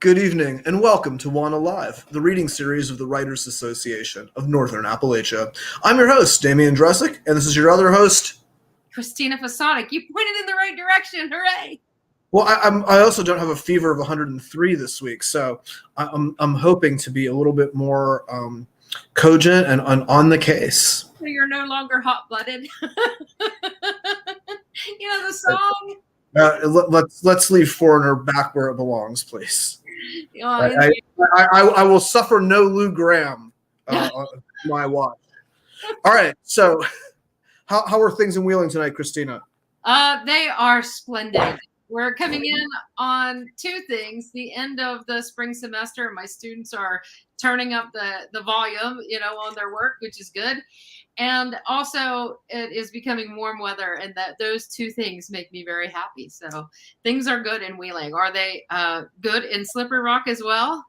Good evening, and welcome to WANA Live, the reading series of the Writers Association of Northern Appalachia. I'm your host, Damian Dresick, and this is your other host, Christina Fasonic. You pointed in the right direction. Hooray! Well, I also don't have a fever of 103 this week, so I'm hoping to be a little bit more cogent and on the case. So you're no longer hot-blooded. You know the song? Let's leave Foreigner back where it belongs, please. Oh, I will suffer no Lou Graham on my watch. All right, so how are things in Wheeling tonight, Christina? They are splendid. We're coming in on two things. The end of the spring semester, my students are turning up the volume, on their work, which is good. And also it is becoming warm weather, and that those two things make me very happy. So things are good in Wheeling. Are they good in Slippery Rock as well?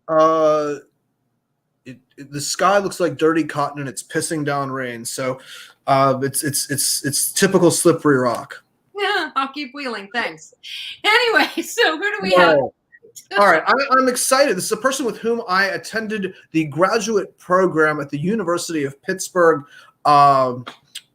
The sky looks like dirty cotton and it's pissing down rain. So it's typical Slippery Rock. Yeah, I'll keep wheeling. Thanks. Anyway, so who do we have? All right, I'm excited. This is a person with whom I attended the graduate program at the University of Pittsburgh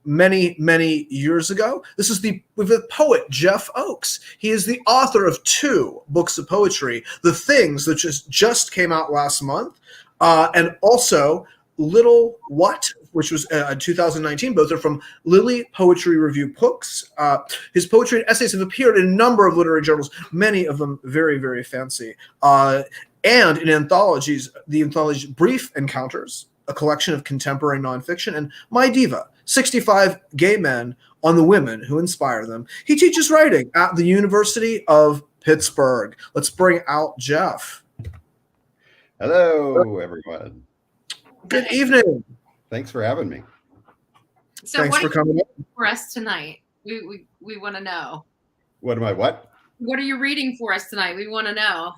many years ago. This is the poet Jeff Oakes. He is the author of two books of poetry, The Things, that just came out last month, and also Little What, which was 2019. Both are from Lily Poetry Review books. His poetry and essays have appeared in a number of literary journals, many of them very, very fancy. And in anthologies, the anthology Brief Encounters, a collection of contemporary nonfiction, and My Diva, 65 gay men on the women who inspire them. He teaches writing at the University of Pittsburgh. Let's bring out Jeff. Hello, everyone. Good evening. Thanks for having me. So Thanks for coming in for us tonight. We want to know. What am I? What are you reading for us tonight? We want to know.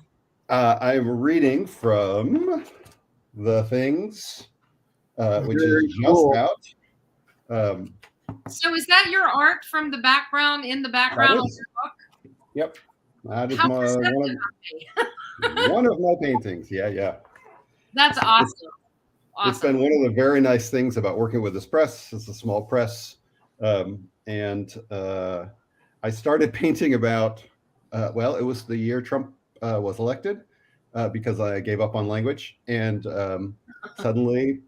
I'm reading from The Things, which is just out. So is that your art from the background, in the background of your book? Yep. That is one of my paintings. Yeah. That's awesome. It's been one of the very nice things about working with this press. It's a small press. And I started painting about, it was the year Trump was elected, because I gave up on language. And suddenly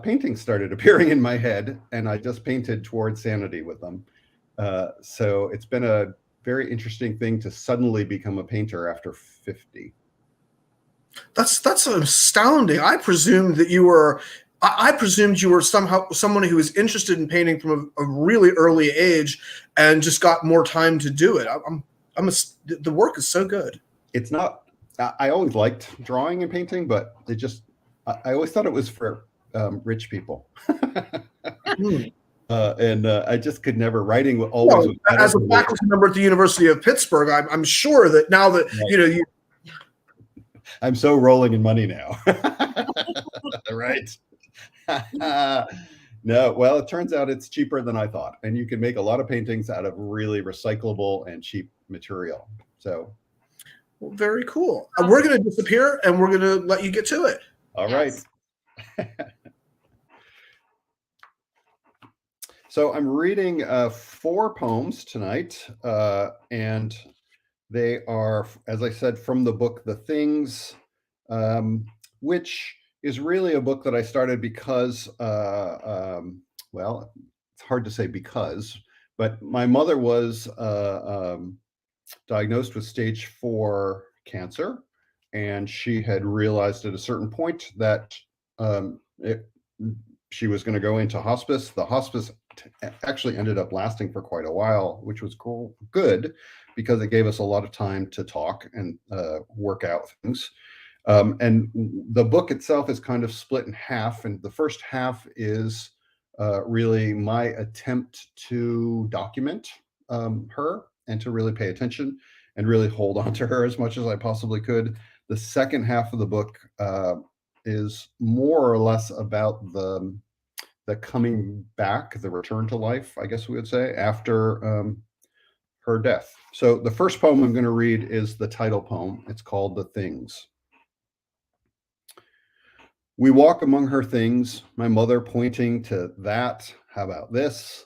paintings started appearing in my head, and I just painted towards sanity with them. So it's been a very interesting thing to suddenly become a painter after 50. That's astounding. I presumed you were somehow someone who was interested in painting from a really early age and just got more time to do it. The work is so good. It's not. I always liked drawing and painting, but I always thought it was for rich people. And I just could never. Writing always. As a faculty member at the University of Pittsburgh, I'm sure that now that you. I'm so rolling in money now. Right. No, well, it turns out it's cheaper than I thought. And you can make a lot of paintings out of really recyclable and cheap material. So. Well, very cool. We're going to disappear and we're going to let you get to it. All right. So I'm reading 4 poems tonight. And they are, as I said, from the book The Things, which is really a book that I started because, it's hard to say because, but my mother was diagnosed with stage 4 cancer, and she had realized at a certain point that she was going to go into hospice. The hospice actually ended up lasting for quite a while, which was good because it gave us a lot of time to talk and work out things. And the book itself is kind of split in half, and the first half is really my attempt to document her and to really pay attention and really hold on to her as much as I possibly could. The second half of the book is more or less about the coming back, the return to life, I guess we would say, after her death. So the first poem I'm going to read is the title poem. It's called The Things. We walk among her things, my mother pointing to that. How about this?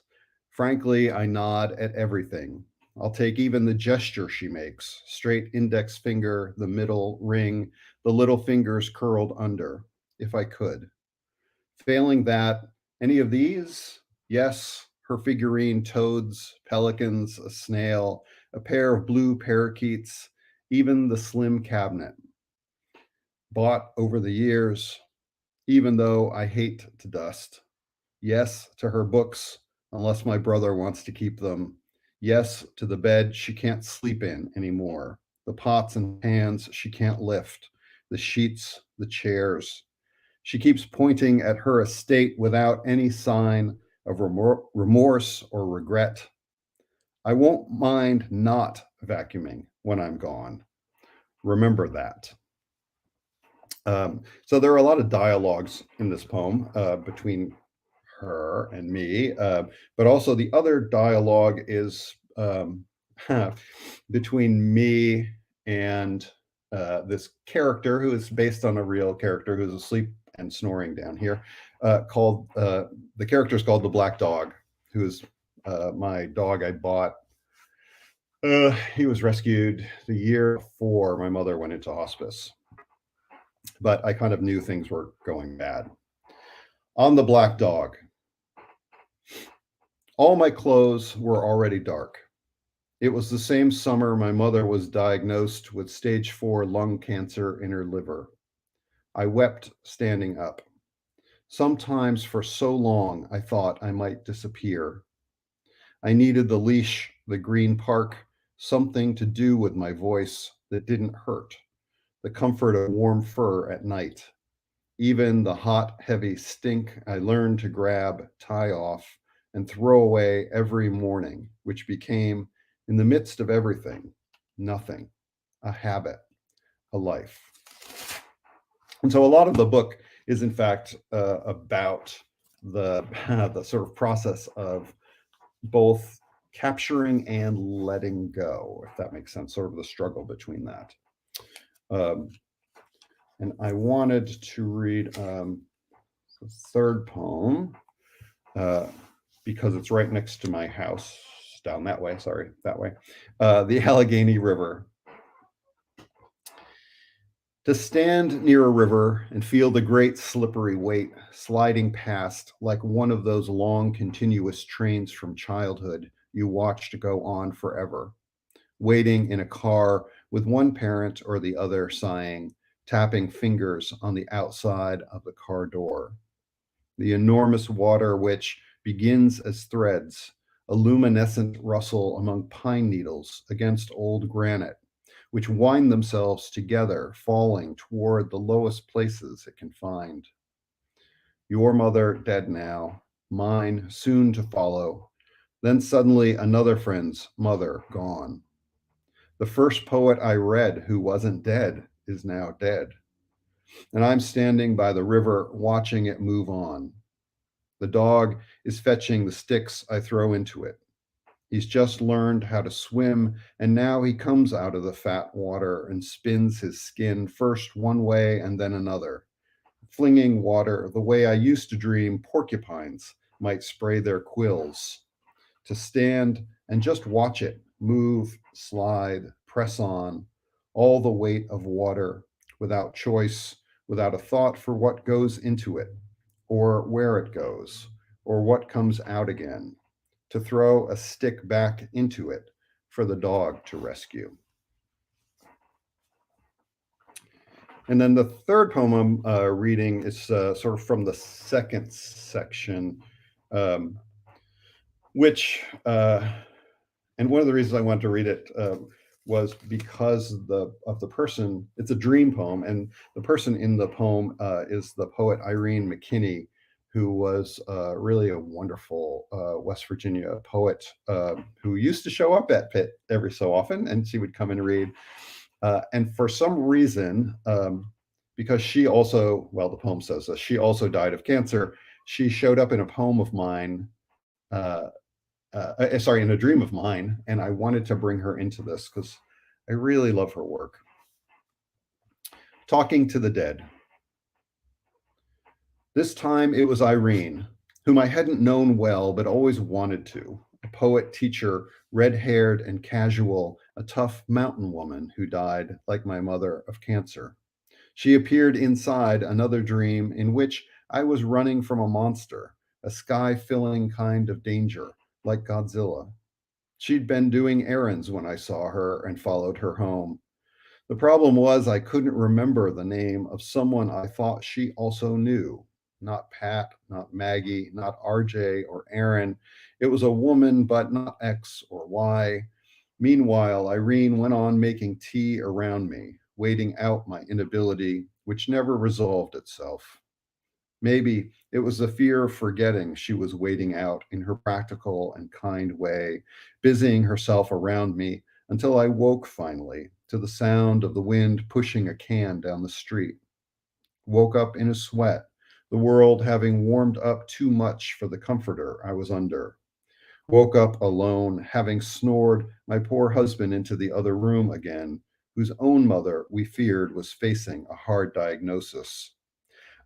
Frankly, I nod at everything. I'll take even the gesture she makes, straight index finger, the middle ring, the little fingers curled under, if I could. Failing that, any of these? Yes, her figurine toads, pelicans, a snail, a pair of blue parakeets, even the slim cabinet. Bought over the years, even though I hate to dust. Yes, to her books, unless my brother wants to keep them. Yes, to the bed she can't sleep in anymore. The pots and pans she can't lift. The sheets, the chairs. She keeps pointing at her estate without any sign of remorse or regret. I won't mind not vacuuming when I'm gone. Remember that. So there are a lot of dialogues in this poem between her and me, but also the other dialogue is between me and this character who is based on a real character who's asleep and snoring down here, called the character is called the Black Dog, who is my dog I bought. He was rescued the year before my mother went into hospice, but I kind of knew things were going bad. On the Black Dog. All my clothes were already dark. It was the same summer my mother was diagnosed with stage 4 lung cancer in her liver. I wept standing up. Sometimes for so long I thought I might disappear. I needed the leash, the green park, something to do with my voice that didn't hurt, the comfort of warm fur at night. Even the hot, heavy stink I learned to grab, tie off, and throw away every morning, which became, in the midst of everything, nothing, a habit, a life. And so a lot of the book is, in fact, about the sort of process of both capturing and letting go, if that makes sense, sort of the struggle between that. And I wanted to read the third poem because it's right next to my house, down that way, sorry, that way. The Allegheny River. To stand near a river and feel the great slippery weight sliding past like one of those long continuous trains from childhood you watched go on forever. Waiting in a car with one parent or the other sighing, tapping fingers on the outside of the car door. The enormous water which begins as threads, a luminescent rustle among pine needles against old granite, which wind themselves together, falling toward the lowest places it can find. Your mother dead now, mine soon to follow, then suddenly another friend's mother gone. The first poet I read who wasn't dead is now dead. And I'm standing by the river watching it move on. The dog is fetching the sticks I throw into it. He's just learned how to swim, and now he comes out of the fat water and spins his skin first one way and then another, flinging water the way I used to dream porcupines might spray their quills. To stand and just watch it move, slide, press on, all the weight of water, without choice, without a thought for what goes into it, or where it goes, or what comes out again, to throw a stick back into it for the dog to rescue. And then the third poem I'm reading is sort of from the second section, which, and one of the reasons I wanted to read it was because of the person. It's a dream poem, and the person in the poem is the poet Irene McKinney, who was really a wonderful West Virginia poet who used to show up at Pitt every so often, and she would come and read. And for some reason, because she also, well, the poem says this, she also died of cancer, she showed up in a poem of mine in a dream of mine, and I wanted to bring her into this because I really love her work. Talking to the Dead. This time it was Irene, whom I hadn't known well but always wanted to. A poet, teacher, red-haired and casual, a tough mountain woman who died, like my mother, of cancer. She appeared inside another dream in which I was running from a monster, a sky-filling kind of danger, like Godzilla. She'd been doing errands when I saw her and followed her home. The problem was I couldn't remember the name of someone I thought she also knew. Not Pat, not Maggie, not RJ or Aaron. It was a woman, but not X or Y. Meanwhile, Irene went on making tea around me, waiting out my inability, which never resolved itself. Maybe it was the fear of forgetting she was waiting out in her practical and kind way, busying herself around me until I woke finally to the sound of the wind pushing a can down the street. Woke up in a sweat, the world having warmed up too much for the comforter I was under. Woke up alone, having snored my poor husband into the other room again, whose own mother, we feared, was facing a hard diagnosis.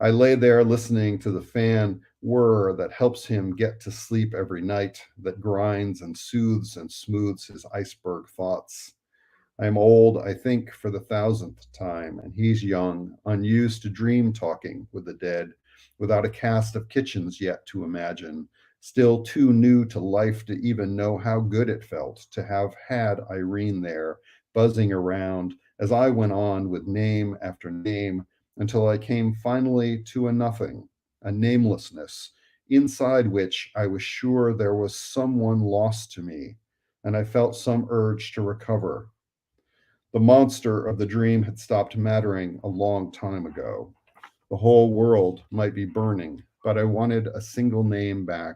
I lay there listening to the fan whir that helps him get to sleep every night, that grinds and soothes and smooths his iceberg thoughts. I am old, I think, for the 1000th time, and he's young, unused to dream talking with the dead, without a cast of kitchens yet to imagine, still too new to life to even know how good it felt to have had Irene there, buzzing around as I went on with name after name until I came finally to a nothing, a namelessness, inside which I was sure there was someone lost to me, and I felt some urge to recover. The monster of the dream had stopped mattering a long time ago. The whole world might be burning, but I wanted a single name back.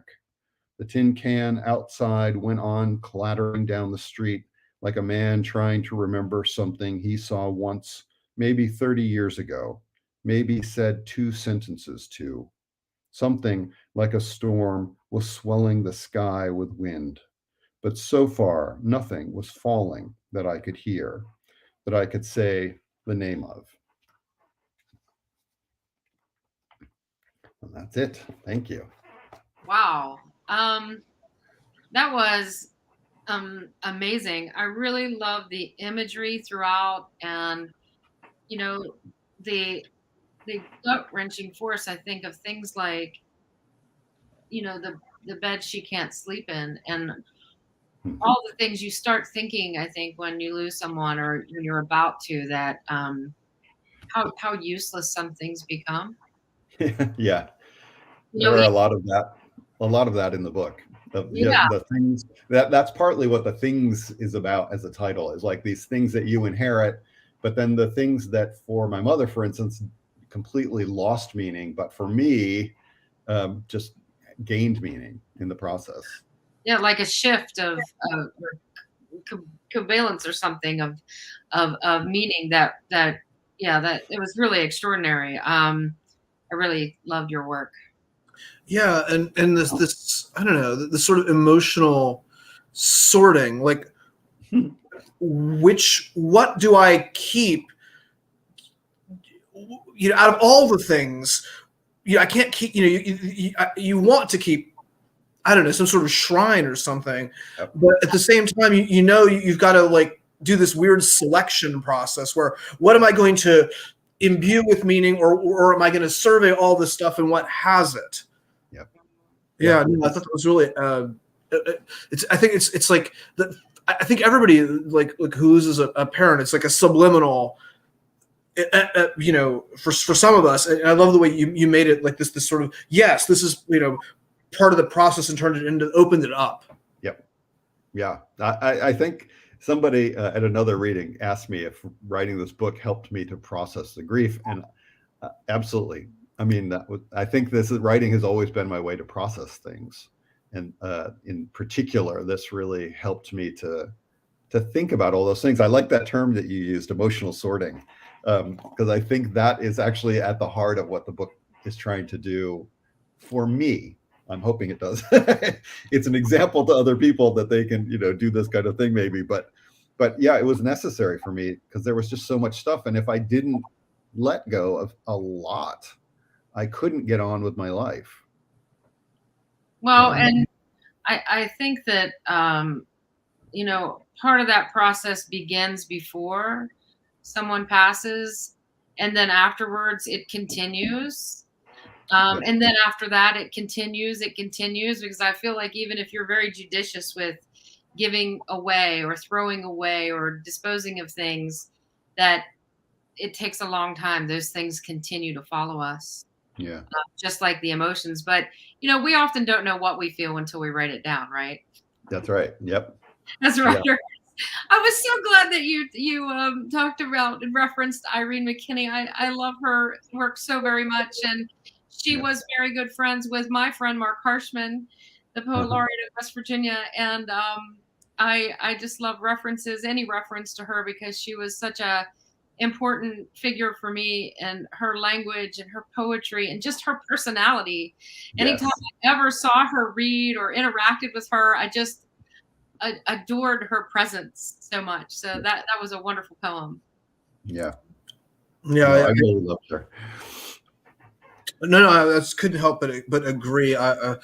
The tin can outside went on clattering down the street like a man trying to remember something he saw once, maybe 30 years ago, maybe said 2 sentences to. Something like a storm was swelling the sky with wind. But so far, nothing was falling that I could hear, that I could say the name of. And that's it. Thank you. Wow. That was amazing. I really love the imagery throughout, and you know, the gut-wrenching force, I think, of things like, the bed she can't sleep in, and all the things you start thinking, I think, when you lose someone or when you're about to, that how useless some things become. Yeah, You there know, are a lot of that in the book. yeah, The things that's partly what the things is about as a title, is like these things that you inherit, but then the things that for my mother, for instance, completely lost meaning, but for me, just gained meaning in the process. yeah, like a shift of or covalence or something of meaning that yeah, that it was really extraordinary. I really loved your work. Yeah, and this I don't know, this sort of emotional sorting, like what do I keep, out of all the things, I can't keep, you want to keep, I don't know, some sort of shrine or something, Yep. but at the same time, you've got to like do this weird selection process where what am I going to imbue with meaning, or am I going to survey all this stuff and what has it? Yep. Yeah, no, I thought that was really. I think it's like I think everybody like who loses a parent, it's like a subliminal. For some of us, and I love the way you made it like this sort of, yes, this is part of the process, and opened it up. Yep. Yeah, I think somebody at another reading asked me if writing this book helped me to process the grief, and absolutely. I mean, I think writing has always been my way to process things, and in particular, this really helped me to think about all those things. I like that term that you used, emotional sorting, because I think that is actually at the heart of what the book is trying to do for me. I'm hoping it does. It's an example to other people that they can, do this kind of thing maybe. But yeah, it was necessary for me because there was just so much stuff. And if I didn't let go of a lot, I couldn't get on with my life. Well, and I think that, part of that process begins before someone passes, and then afterwards it continues. And then after that, it continues, because I feel like even if you're very judicious with giving away or throwing away or disposing of things, that it takes a long time. Those things continue to follow us. Yeah. Just like the emotions. But, we often don't know what we feel until we write it down, right? That's right. Yep. That's right. Yeah. I was so glad that you talked about and referenced Irene McKinney. I love her work so very much. And she was very good friends with my friend, Mark Harshman, the poet laureate of West Virginia. And I just love any reference to her, because she was such a important figure for me, and her language and her poetry and just her personality. Anytime I ever saw her read or interacted with her, I just adored her presence so much. So that was a wonderful poem. Yeah. I really loved her. No, I just couldn't help but agree. I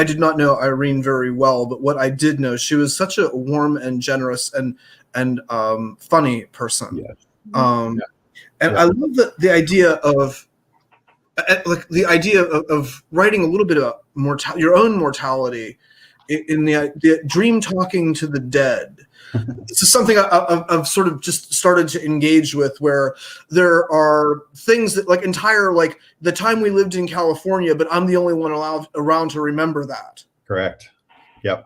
did not know Irene very well, but what I did know, she was such a warm and generous and funny person. Yeah. And I love the idea of writing a little bit about your own mortality in the dream talking to the dead. This is something I've sort of just started to engage with, where there are things that like the time we lived in California, but I'm the only one around to remember that. Correct. Yep.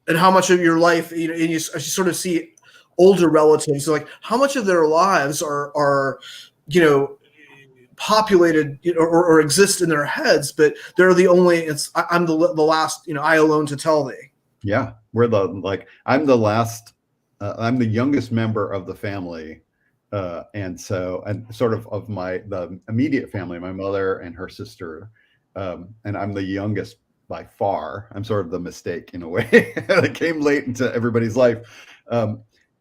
And how much of your life, and you sort of see older relatives, like how much of their lives are populated or exist in their heads, but they're the only. I'm the last. I alone to tell thee. Yeah, I'm the last. I'm the youngest member of the family, and sort of the immediate family, my mother and her sister, and I'm the youngest by far. I'm sort of the mistake in a way that came late into everybody's life.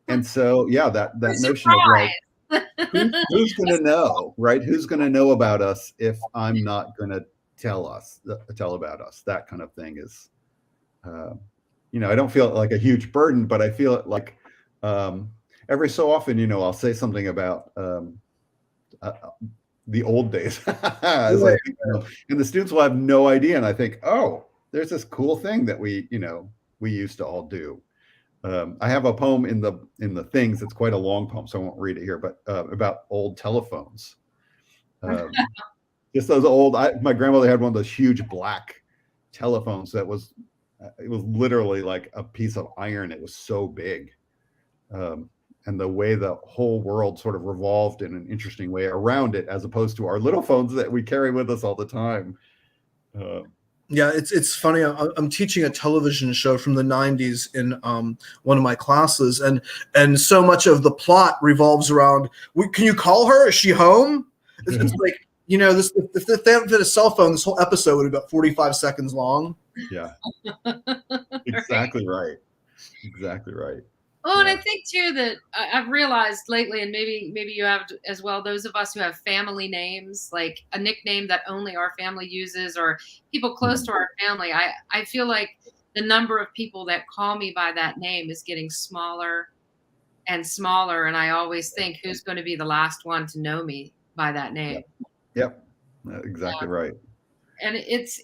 And so, that notion of like, who's going to know, right? Who's going to know about us if I'm not going to tell about us? That kind of thing is, I don't feel it like a huge burden, but I feel it like every so often, I'll say something about the old days, and the students will have no idea. And I think, oh, there's this cool thing that we used to all do. I have a poem in the things. It's quite a long poem, so I won't read it here, but about old telephones. Just those old. My grandmother had one of those huge black telephones that was. It was literally like a piece of iron. It was so big, and the way the whole world sort of revolved in an interesting way around it, as opposed to our little phones that we carry with us all the time. Yeah, it's funny. I'm teaching a television show from the 90s in one of my classes, and so much of the plot revolves around, can you call her? Is she home? It's like, if they hadn't had a cell phone, this whole episode would have been about 45 seconds long. Yeah, exactly right. Exactly right. Oh, and I think too that I've realized lately, and maybe you have as well, those of us who have family names, like a nickname that only our family uses, or people close to our family. I feel like the number of people that call me by that name is getting smaller and smaller, and I always think, who's going to be the last one to know me by that name? Yep. Exactly right. And it's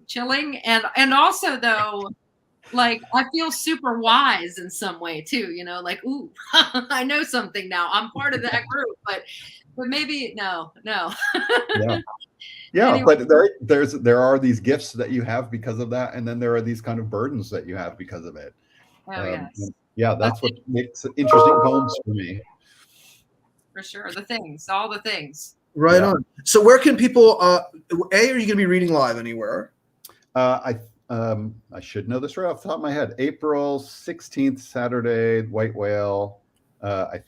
chilling, and also though, like, I feel super wise in some way too, like, ooh, I know something now. I'm part of that group, but maybe no. Yeah, anyway. But there are these gifts that you have because of that, and then there are these kind of burdens that you have because of it. Oh, yes. Yeah, that's what makes interesting poems for me. For sure, all the things. Right on. So where can people? Are you going to be reading live anywhere? I should know this right off the top of my head. April 16th, Saturday, White Whale. I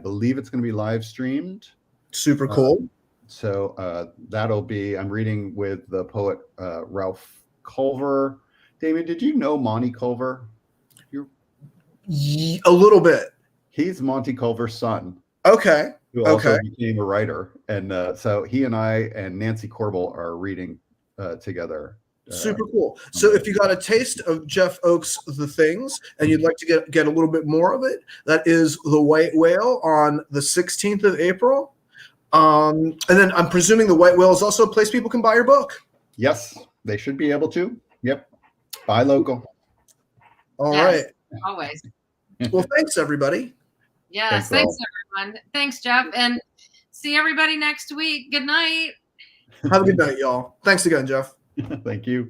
believe it's going to be live streamed. Super cool. So that'll be, I'm reading with the poet Ralph Culver. Damien, did you know Monty Culver? A little bit. He's Monty Culver's son. Okay. Who also became a writer. And so he and I and Nancy Corbel are reading together. Super cool. So if you got a taste of Jeff Oaks' The Things and you'd like to get a little bit more of it, that is The White Whale on the 16th of April. And then I'm presuming The White Whale is also a place people can buy your book. Yes, they should be able to. Yep. Buy local. All right. Always. Well, thanks, everybody. Yes. Thanks, everyone. Thanks, Jeff. And see everybody next week. Good night. Have a good night, y'all. Thanks again, Jeff. Thank you.